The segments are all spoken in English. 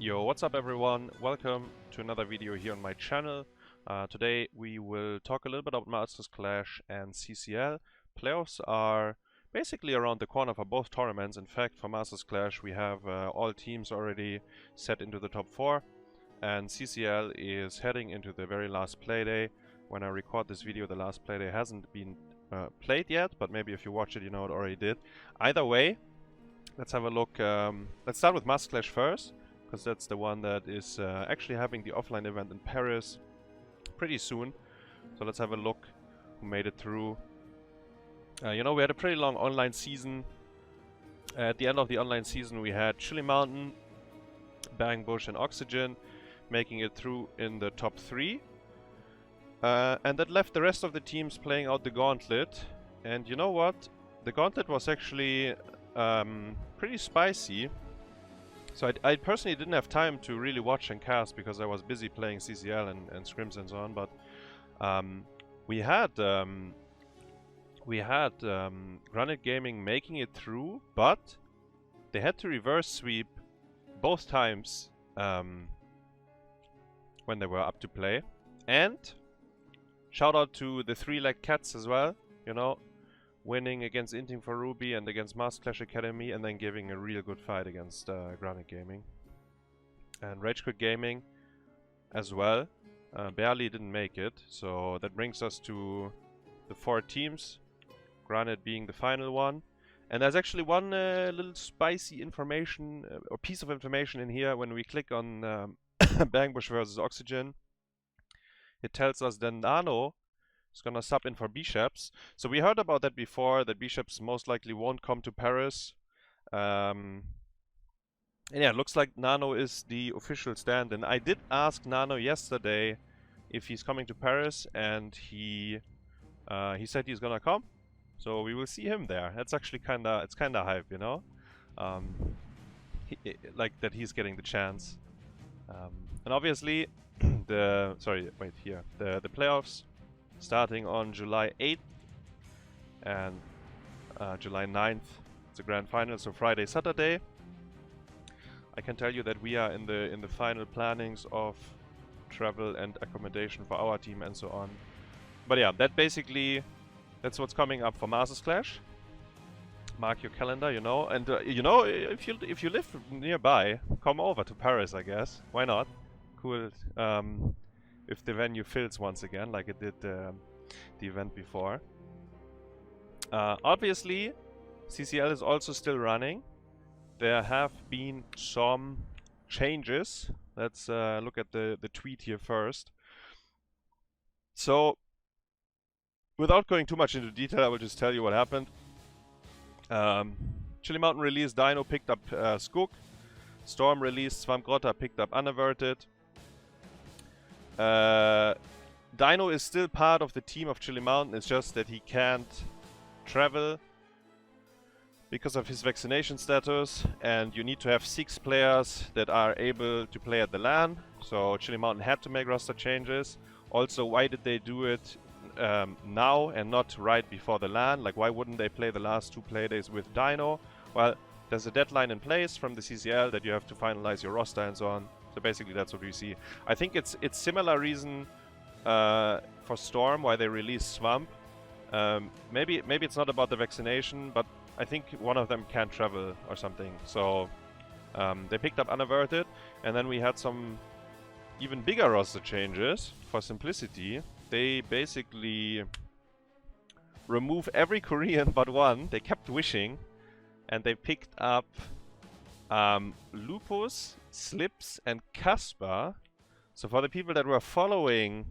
Yo, what's up everyone? Welcome to another video here on my channel. Today we will talk a little bit about Mastersclash and CCL. Playoffs are basically around the corner for both tournaments. In fact, for Mastersclash we have all teams already set into the top 4. And CCL is heading into the very last playday. When I record this video, the last playday hasn't been played yet, but maybe if you watch it, you know it already did. Either way, let's have a look. Let's start with Mastersclash first, because that's the one that is actually having the offline event in Paris pretty soon. So let's have a look who made it through. You know, we had a pretty long online season. At the end of the online season we had Chili Mountain, Bang Bush and Oxygen making it through in the top 3. And that left the rest of the teams playing out the gauntlet. And you know what? The gauntlet was actually pretty spicy. So I personally didn't have time to really watch and cast because I was busy playing CCL and scrims and so on. But we had Granite Gaming making it through, but they had to reverse sweep both times when they were up to play. And shout out to the 3-leg cats as well, you know, winning against Inting for Ruby and against Mastersclash Academy, and then giving a real good fight against Granite Gaming. And Rage Quit Gaming as well, barely didn't make it, so that brings us to the 4 teams, Granite being the final one. And there's actually one little spicy information, or piece of information in here. When we click on Bang Bush versus Oxygen, it tells us that Nano is gonna sub in for Bishops. So we heard about that before, that Bishops most likely won't come to Paris. And yeah, it looks like Nano is the official stand-in. I did ask Nano yesterday if he's coming to Paris, and he said he's gonna come. So we will see him there. That's actually it's kinda hype, you know? Like that he's getting the chance. And obviously the playoffs starting on July 8th and July 9th, it's a grand final, so Friday, Saturday. I can tell you that we are in the final plannings of travel and accommodation for our team and so on. But yeah, that's what's coming up for Mastersclash. Mark your calendar, you know, and you know, if you live nearby, come over to Paris, I guess. Why not? Cool. If the venue fills once again, like it did the event before. Obviously, CCL is also still running. There have been some changes. Let's look at the tweet here first. So, without going too much into detail, I will just tell you what happened. Chili Mountain released Dino, picked up Skook. Storm released Swamp Grotta, picked up Unaverted. Dino is still part of the team of Chili Mountain, it's just that he can't travel because of his vaccination status, and you need to have 6 players that are able to play at the LAN. So Chili Mountain had to make roster changes. Also, why did they do it now and not right before the LAN? Like, why wouldn't they play the last 2 playdays with Dino? Well, there's a deadline in place from the CCL that you have to finalize your roster and so on. So basically that's what we see. I think it's similar reason for Storm why they released Swamp. Maybe it's not about the vaccination, but I think one of them can't travel or something. So they picked up Unaverted, and then we had some even bigger roster changes for simplicity. They basically remove every Korean but one. They kept wishing, and they picked up Lupus, Slips and Casper. So for the people that were following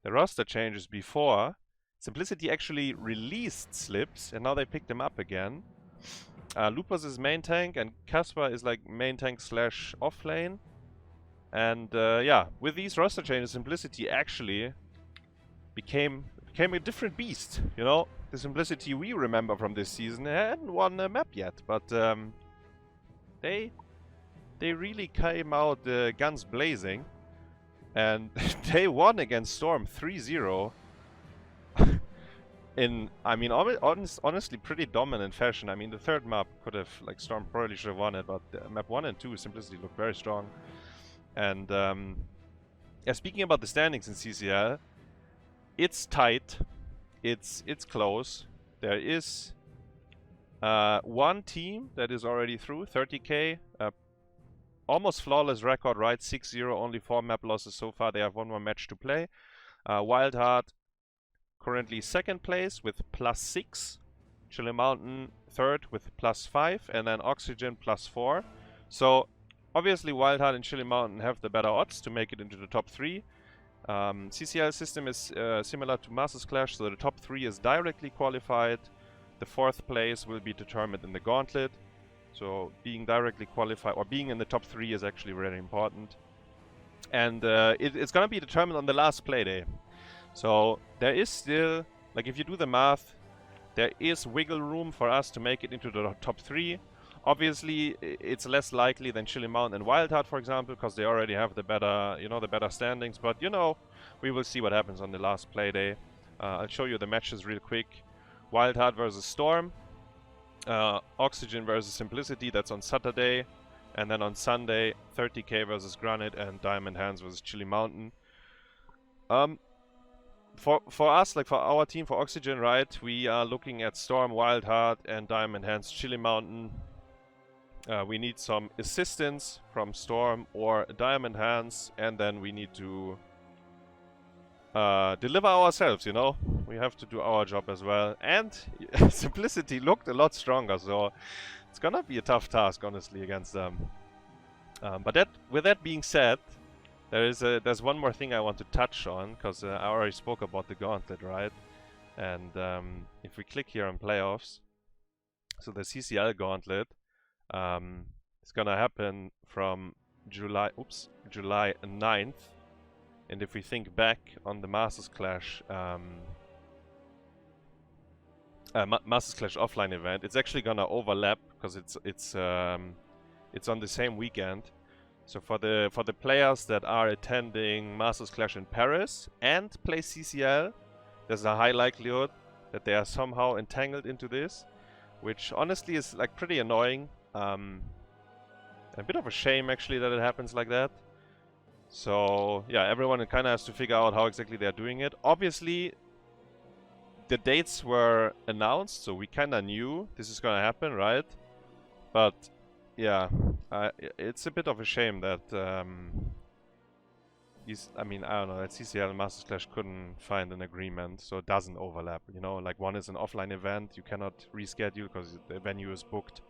the roster changes before, Simplicity actually released Slips and now they picked him up again. Lupus is main tank and Casper is like main tank / off lane. And yeah, with these roster changes, Simplicity actually became a different beast. You know, the Simplicity we remember from this season hadn't won a map yet, but they really came out guns blazing, and they won against Storm 3-0. I mean, honestly, pretty dominant fashion. I mean, the third map could have, like, Storm probably should have won it, but map 1 and 2, Simplicity looked very strong. And, yeah, speaking about the standings in CCL, it's tight. It's close. There is one team that is already through, 30k. Almost flawless record, right? 6-0, only 4 map losses so far. They have one more match to play. Wildheart currently second place with +6. Chili Mountain third with +5. And then Oxygen +4. So obviously Wildheart and Chili Mountain have the better odds to make it into the top 3. CCL system is similar to Mastersclash, so the top 3 is directly qualified. The 4th place will be determined in the gauntlet. So being directly qualified, or being in the top 3, is actually very important. And it's gonna be determined on the last play day. So there is still, like, if you do the math, there is wiggle room for us to make it into the top 3. Obviously, it's less likely than Chili Mountain and Wildheart, for example, because they already have the better, the better standings. But, we will see what happens on the last play day. I'll show you the matches real quick. Wildheart versus Storm. Oxygen versus Simplicity, that's on Saturday. And then on Sunday, 30k versus Granite and Diamond Hands versus Chili Mountain. For us, like for our team, for Oxygen, right, we are looking at Storm, Wildheart, and Diamond Hands, Chili Mountain. We need some assistance from Storm or Diamond Hands, and then we need to deliver ourselves, We have to do our job as well. And Simplicity looked a lot stronger, so it's gonna be a tough task, honestly, against them. But with that being said, there's one more thing I want to touch on, because I already spoke about the gauntlet, right? And if we click here on playoffs, so the CCL gauntlet, it's gonna happen from July 9th. And if we think back on the Mastersclash Mastersclash offline event, it's actually gonna overlap because it's on the same weekend. So for the players that are attending Mastersclash in Paris and play CCL, there's a high likelihood that they are somehow entangled into this, which honestly is like pretty annoying. A bit of a shame actually that it happens like that. So yeah, everyone kind of has to figure out how exactly they're doing it. Obviously, the dates were announced, so we kind of knew this is gonna happen, right? But yeah, it's a bit of a shame that I don't know, that CCL and Mastersclash couldn't find an agreement, so it doesn't overlap, Like, one is an offline event, you cannot reschedule because the venue is booked,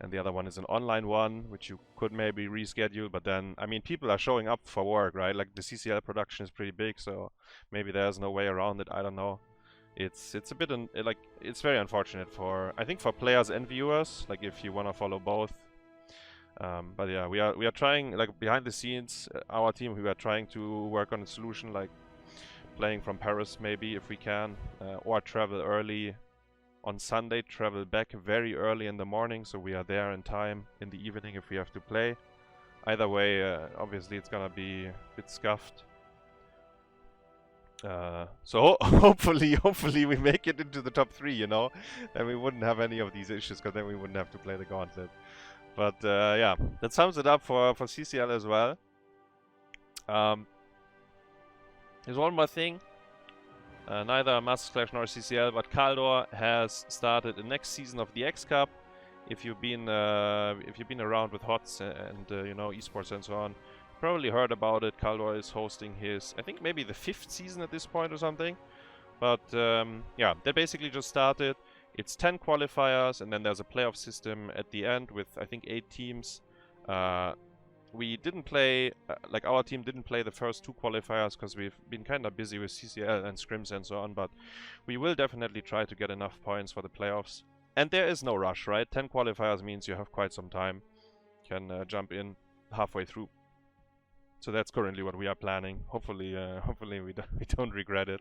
and the other one is an online one, which you could maybe reschedule, but then, people are showing up for work, right? Like, the CCL production is pretty big, so maybe there's no way around it, I don't know. It's a bit, it's very unfortunate I think for players and viewers, like, if you want to follow both. But yeah, we are trying, like, behind the scenes, our team, we are trying to work on a solution, like playing from Paris maybe if we can, or travel early on Sunday, travel back very early in the morning, so we are there in time in the evening if we have to play. Either way, obviously it's gonna be a bit scuffed. So hopefully we make it into the top 3, and we wouldn't have any of these issues, because then we wouldn't have to play the gauntlet. But yeah, that sums it up for CCL as well. There's one more thing. Neither Mastersclash nor CCL, but Kaldor has started the next season of the XCup. If you've been around with HOTS and esports and so on, probably heard about it. Kaldor is hosting his, I think maybe the 5th season at this point or something. But yeah, they basically just started. It's 10 qualifiers, and then there's a playoff system at the end with, I think, 8 teams. We didn't play, like, our team didn't play the first 2 qualifiers because we've been kind of busy with CCL and scrims and so on, but we will definitely try to get enough points for the playoffs. And there is no rush, right? 10 qualifiers means you have quite some time. You can jump in halfway through. So that's currently what we are planning. Hopefully we don't regret it.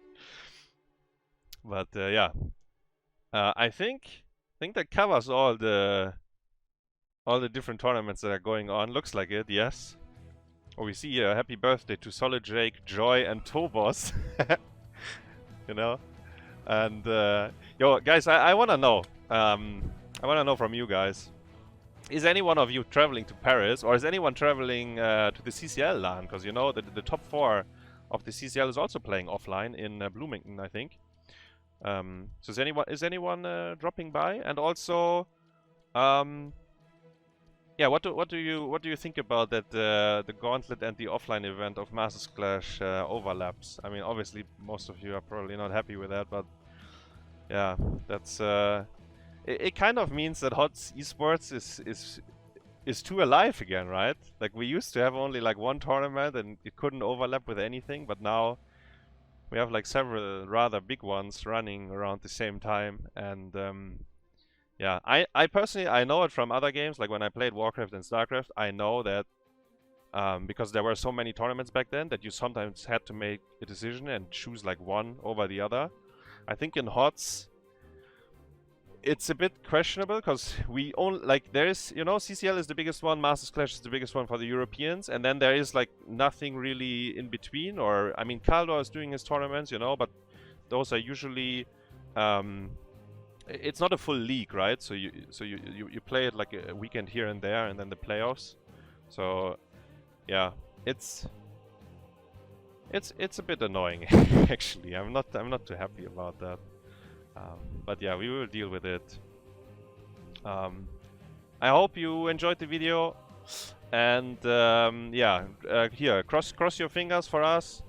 But yeah. I think that covers all the different tournaments that are going on. Looks like it, yes. Oh, we see here, happy birthday to Solid Jake, Joy, and Tobos. And yo, guys, I wanna know. I wanna know from you guys. Is any one of you traveling to Paris, or is anyone traveling to the CCL LAN? Because you know the top 4 of the CCL is also playing offline in Bloomington, I think. So is anyone dropping by? And also, yeah, what do you think about that the Gauntlet and the offline event of Mastersclash overlaps? I mean, obviously most of you are probably not happy with that, but yeah, that's it kind of means that HOTS esports is too alive again, right? Like we used to have only like one tournament and it couldn't overlap with anything, but now we have like several rather big ones running around the same time. And yeah, I personally, I know it from other games, like when I played Warcraft and Starcraft, I know that because there were so many tournaments back then that you sometimes had to make a decision and choose like one over the other. I think in HOTS it's a bit questionable because we only like there's, you know, CCL is the biggest one, Mastersclash is the biggest one for the Europeans, and then there is like nothing really in between. Or I mean, Kaldor is doing his tournaments, you know, but those are usually it's not a full league, right? So you play it like a weekend here and there, and then the playoffs. So yeah, it's a bit annoying actually. I'm not too happy about that. But yeah, we will deal with it. I hope you enjoyed the video, and yeah, here cross your fingers for us.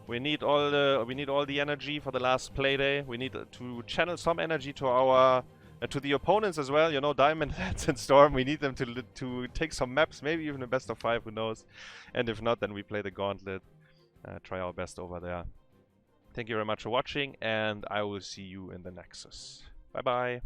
We need all the energy for the last play day. We need to channel some energy to our to the opponents as well. You know, Diamond Heads and Storm. We need them to take some maps, maybe even a best of 5. Who knows? And if not, then we play the Gauntlet. Try our best over there. Thank you very much for watching, and I will see you in the Nexus. Bye bye.